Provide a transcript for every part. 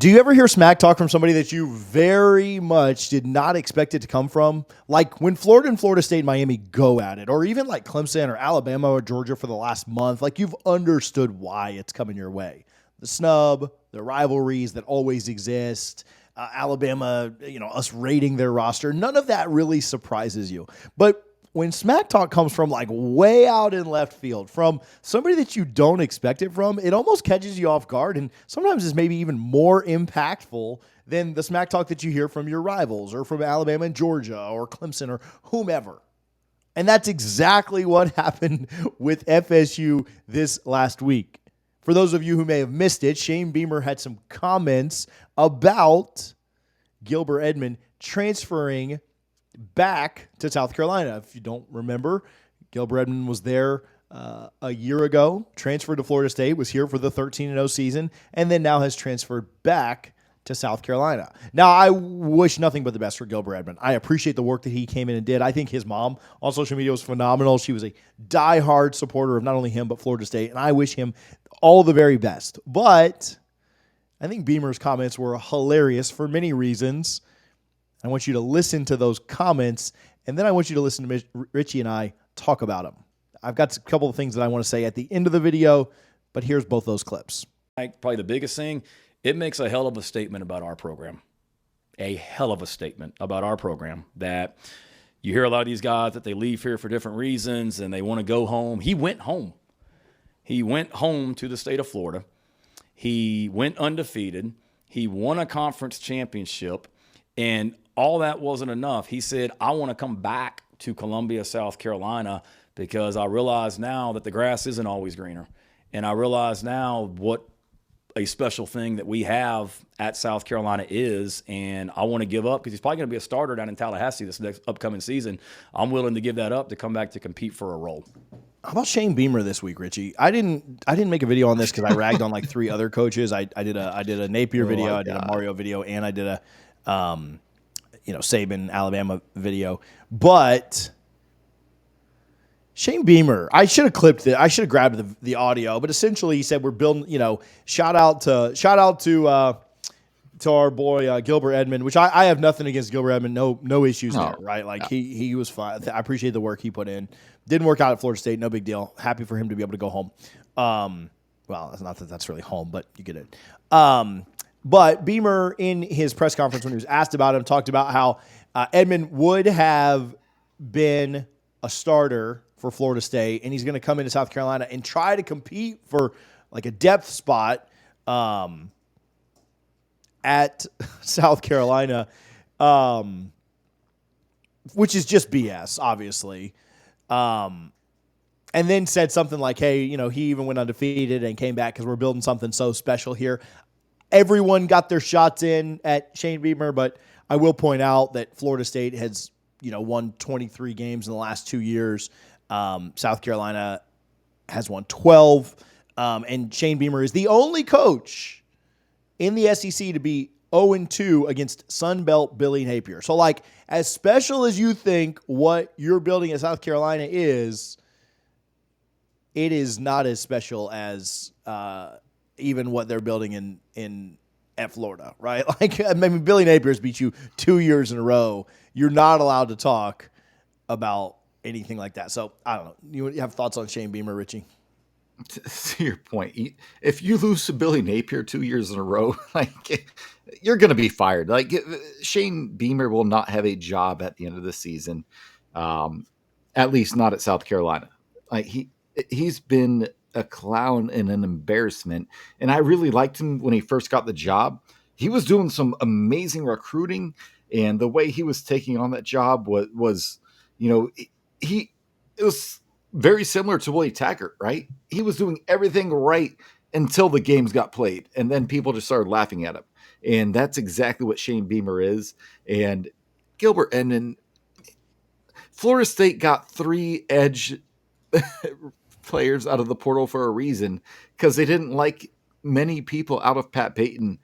Do you ever hear smack talk from somebody that you very much did not expect it to come from? Like when Florida and Florida State and Miami go at it, or even like Clemson or Alabama or Georgia for the last month, like you've understood why it's coming your way. The snub, the rivalries that always exist, Alabama, us rating their roster, none of that really surprises you. But when smack talk comes from like way out in left field, from somebody that you don't expect it from, it almost catches you off guard and sometimes is maybe even more impactful than the smack talk that you hear from your rivals or from Alabama and Georgia or Clemson or whomever. And that's exactly what happened with FSU this last week. For those of you who may have missed it, Shane Beamer had some comments about Gilbert Edmond transferring back to South Carolina. If you don't remember, Gilbert Edmond was there a year ago, transferred to Florida State, was here for the 13-0 season, and then now has transferred back to South Carolina. Now, I wish nothing but the best for Gilbert Edmond. I appreciate the work that he came in and did. I think his mom on social media was phenomenal. She was a diehard supporter of not only him, but Florida State, and I wish him all the very best. But I think Beamer's comments were hilarious for many reasons. I want you to listen to those comments, and then I want you to listen to Richie and I talk about them. I've got a couple of things that I want to say at the end of the video, but here's both those clips. Probably the biggest thing, it makes a hell of a statement about our program. A hell of a statement about our program that you hear a lot of these guys that they leave here for different reasons and they want to go home. He went home. He went home to the state of Florida. He went undefeated. He won a conference championship. And all that wasn't enough. He said, I want to come back to Columbia, South Carolina, because I realize now that the grass isn't always greener. And I realize now what a special thing that we have at South Carolina is, and I want to give up because he's probably going to be a starter down in Tallahassee this next upcoming season. I'm willing to give that up to come back to compete for a role. How about Shane Beamer this week, Richie? I didn't make a video on this because I ragged on like three other coaches. I did a Napier video, I did a Mario video, and I did a Saban, Alabama video. But Shane Beamer, I should have clipped it. I should have grabbed the audio. But essentially, he said we're building. Shout out to our boy Gilbert Edmond, which I have nothing against Gilbert Edmond. No issues there, right? Like he was fine. I appreciate the work he put in. Didn't work out at Florida State. No big deal. Happy for him to be able to go home. Well, it's not that that's really home, but you get it. But Beamer, in his press conference when he was asked about him, talked about how Edmond would have been a starter for Florida State, and he's going to come into South Carolina and try to compete for like a depth spot at South Carolina, which is just BS, obviously. And then said something like, hey, he even went undefeated and came back because we're building something so special here. Everyone got their shots in at Shane Beamer, but I will point out that Florida State has, won 23 games in the last 2 years. South Carolina has won 12. And Shane Beamer is the only coach in the SEC to be 0-2 against Sunbelt Billy Napier. So, like, as special as you think what you're building at South Carolina is, it is not as special as even what they're building at Florida, right? Like, I mean, Billy Napier's beat you 2 years in a row. You're not allowed to talk about anything like that. So, I don't know. You have thoughts on Shane Beamer, Richie? To your point, if you lose to Billy Napier 2 years in a row, like, you're going to be fired. Like, Shane Beamer will not have a job at the end of the season, at least not at South Carolina. Like, he's been a clown and an embarrassment. And I really liked him when he first got the job. He was doing some amazing recruiting, and the way he was taking on that job was it was very similar to Willie Taggart, right? He was doing everything right until the games got played, and then people just started laughing at him. And that's exactly what Shane Beamer is. And Gilbert Edmond, Florida State got 3 edge players out of the portal for a reason, because they didn't like many people out of Pat Payton.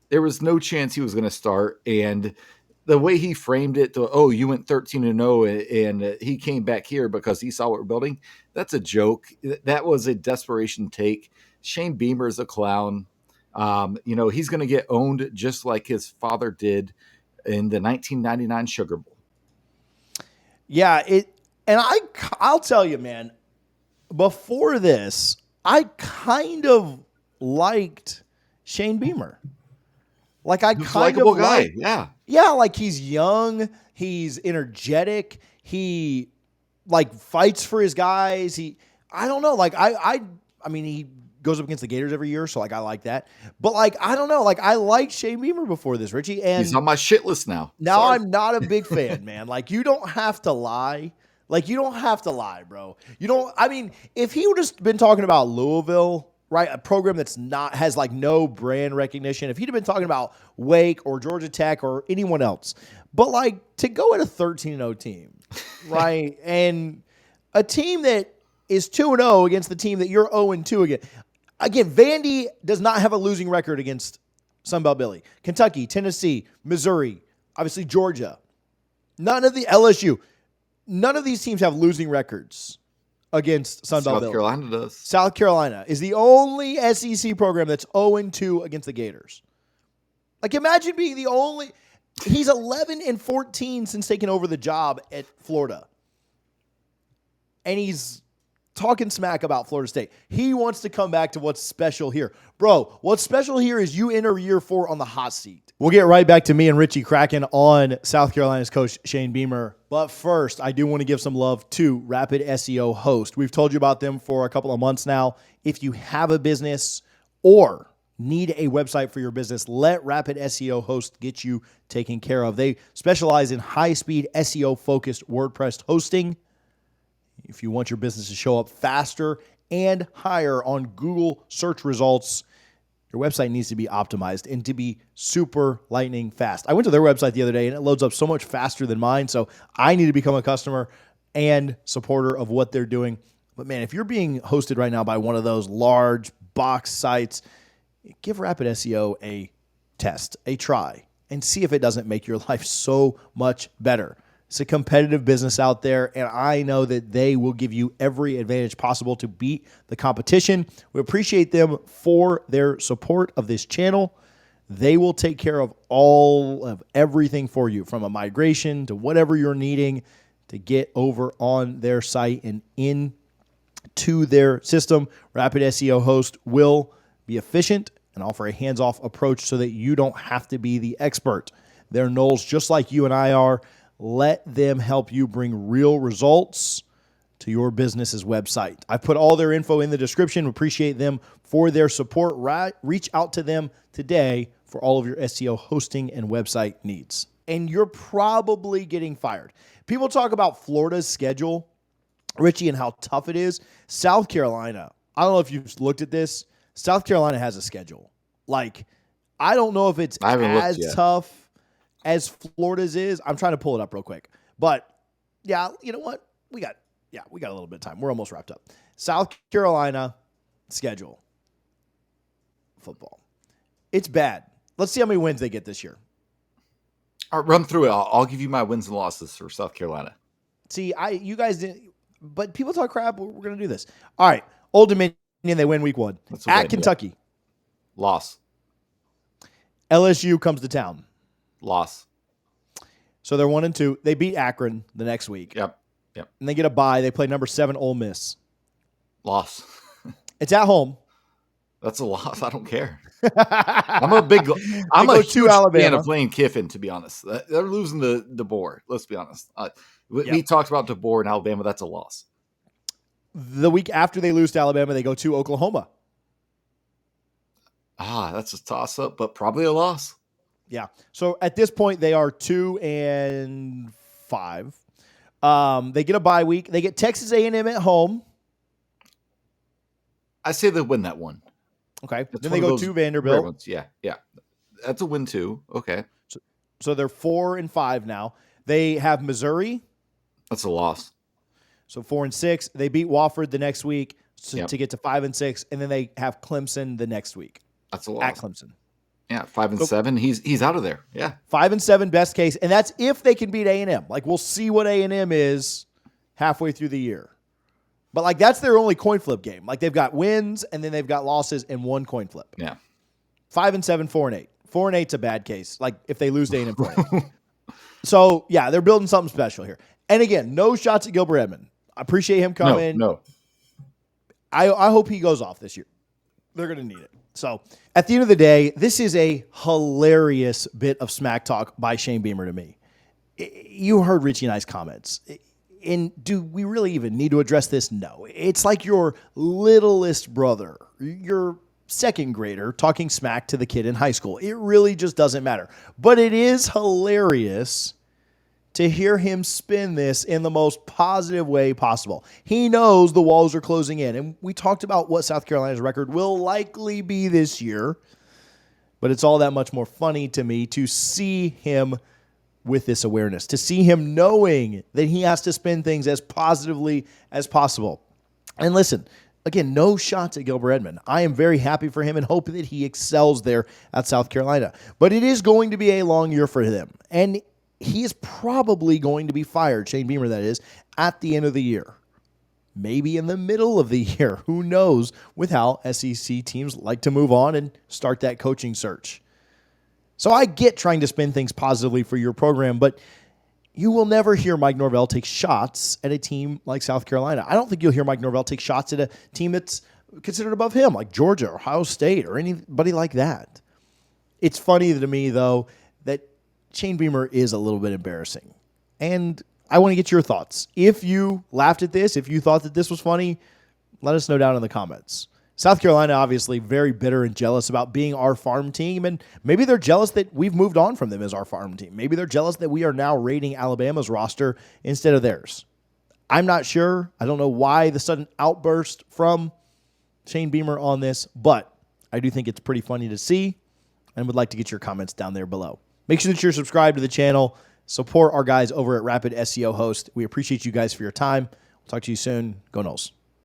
There was no chance he was going to start, and the way he framed it to, you went 13-0 and he came back here because he saw what we're building, that's a joke. That was a desperation take. Shane Beamer is a clown. He's going to get owned just like his father did in the 1999 Sugar Bowl. Yeah, I'll tell you, man, before this, I kind of liked Shane Beamer. Like I He's a kind of likable guy. like, Yeah. yeah, like he's young, he's energetic, he like fights for his guys. I don't know, like I mean, he goes up against the Gators every year, so like I like that. But like I don't know, like I liked Shane Beamer before this, Richie, and He's on my shit list now. now Sorry. I'm not a big fan, man. Like you don't have to lie. Like you don't have to lie, bro. You don't. I mean, if he would have been talking about Louisville, right, a program that's not has like no brand recognition. If he'd have been talking about Wake or Georgia Tech or anyone else, but like to go at a 13-0 team, right, and a team that is 2-0 against the team that you're 0-2 against. Again, Vandy does not have a losing record against Sunbelt Billy. Kentucky, Tennessee, Missouri, obviously Georgia. None of the LSU. None of these teams have losing records against Sunbelt Billy. South Carolina does. South Carolina is the only SEC program that's 0-2 against the Gators. Like imagine being the only. He's 11-14 since taking over the job at Florida. And he's talking smack about Florida State. He wants to come back to what's special here. Bro, what's special here is you enter year 4 on the hot seat. We'll get right back to me and Richie cracking on South Carolina's coach Shane Beamer. But first, I do want to give some love to Rapid SEO Host. We've told you about them for a couple of months now. If you have a business or need a website for your business, let Rapid SEO Host get you taken care of. They specialize in high-speed SEO-focused WordPress hosting. If you want your business to show up faster and higher on Google search results, your website needs to be optimized and to be super lightning fast. I went to their website the other day and it loads up so much faster than mine, so I need to become a customer and supporter of what they're doing. But man, if you're being hosted right now by one of those large box sites, give Rapid SEO a test, a try, and see if it doesn't make your life so much better. It's a competitive business out there, and I know that they will give you every advantage possible to beat the competition. We appreciate them for their support of this channel. They will take care of all of everything for you, from a migration to whatever you're needing to get over on their site and into their system. Rapid SEO Host will be efficient and offer a hands-off approach so that you don't have to be the expert. They're noles just like you and I are. Let them help you bring real results to your business's website. I've put all their info in the description. Appreciate them for their support. Reach out to them today for all of your SEO hosting and website needs. And you're probably getting fired. People talk about Florida's schedule, Richie, and how tough it is. South Carolina, I don't know if you've looked at this. South Carolina has a schedule. Like, I don't know if it's as tough as Florida's is. I'm trying to pull it up real quick. But, yeah, you know what? We got a little bit of time. We're almost wrapped up. South Carolina schedule. Football. It's bad. Let's see how many wins they get this year. All right, run through it. I'll give you my wins and losses for South Carolina. See, you guys didn't, but people talk crap. We're going to do this. All right. Old Dominion, they win week 1. At Kentucky. Yeah. Loss. LSU comes to town. Loss. So they're 1-2. They beat Akron the next week. Yep. And they get a bye. They play number 7 Ole Miss. Loss. It's at home. That's a loss. I don't care. I'm a huge fan of Lane Kiffin, to be honest. They're losing to DeBoer. Let's be honest. We talked about DeBoer in Alabama. That's a loss. The week after they lose to Alabama, they go to Oklahoma. That's a toss-up, but probably a loss. Yeah. So at this point, they are 2-5. They get a bye week. They get Texas A&M at home. I say they win that one. Okay. Then they go to Vanderbilt. Yeah. That's a win too. Okay. So they're 4-5 now. They have Missouri. That's a loss. So 4-6. They beat Wofford the next week to get to 5-6, and then they have Clemson the next week. That's a loss. At Clemson. Yeah, 5-7. He's out of there. Yeah. 5-7 best case, and that's if they can beat A&M. Like, we'll see what A&M is halfway through the year. But, like, that's their only coin flip game. Like, they've got wins, and then they've got losses and one coin flip. Yeah. 5-7, 4-8. 4-8's a bad case. Like if they lose to A&M 4-8. So yeah, they're building something special here. And again, no shots at Gilbert Edmond. I appreciate him coming. No. I hope he goes off this year. They're going to need it. So at the end of the day, this is a hilarious bit of smack talk by Shane Beamer to me. You heard Richie and I's comments. And do we really even need to address this? No. It's like your littlest brother, your second grader, talking smack to the kid in high school. It really just doesn't matter. But it is hilarious to hear him spin this in the most positive way possible. He knows the walls are closing in. And we talked about what South Carolina's record will likely be this year. But it's all that much more funny to me to see him with this awareness, to see him knowing that he has to spin things as positively as possible. And listen, again, no shots at Gilbert Edmond. I am very happy for him and hope that he excels there at South Carolina. But it is going to be a long year for him. And he is probably going to be fired, Shane Beamer that is, at the end of the year. Maybe in the middle of the year. Who knows with how SEC teams like to move on and start that coaching search. So I get trying to spin things positively for your program, but you will never hear Mike Norvell take shots at a team like South Carolina. I don't think you'll hear Mike Norvell take shots at a team that's considered above him, like Georgia or Ohio State or anybody like that. It's funny to me, though, that Shane Beamer is a little bit embarrassing. And I want to get your thoughts. If you laughed at this, if you thought that this was funny, let us know down in the comments. South Carolina, obviously, very bitter and jealous about being our farm team, and maybe they're jealous that we've moved on from them as our farm team. Maybe they're jealous that we are now rating Alabama's roster instead of theirs. I'm not sure. I don't know why the sudden outburst from Shane Beamer on this, but I do think it's pretty funny to see and would like to get your comments down there below. Make sure that you're subscribed to the channel. Support our guys over at Rapid SEO Host. We appreciate you guys for your time. We'll talk to you soon. Go Noles.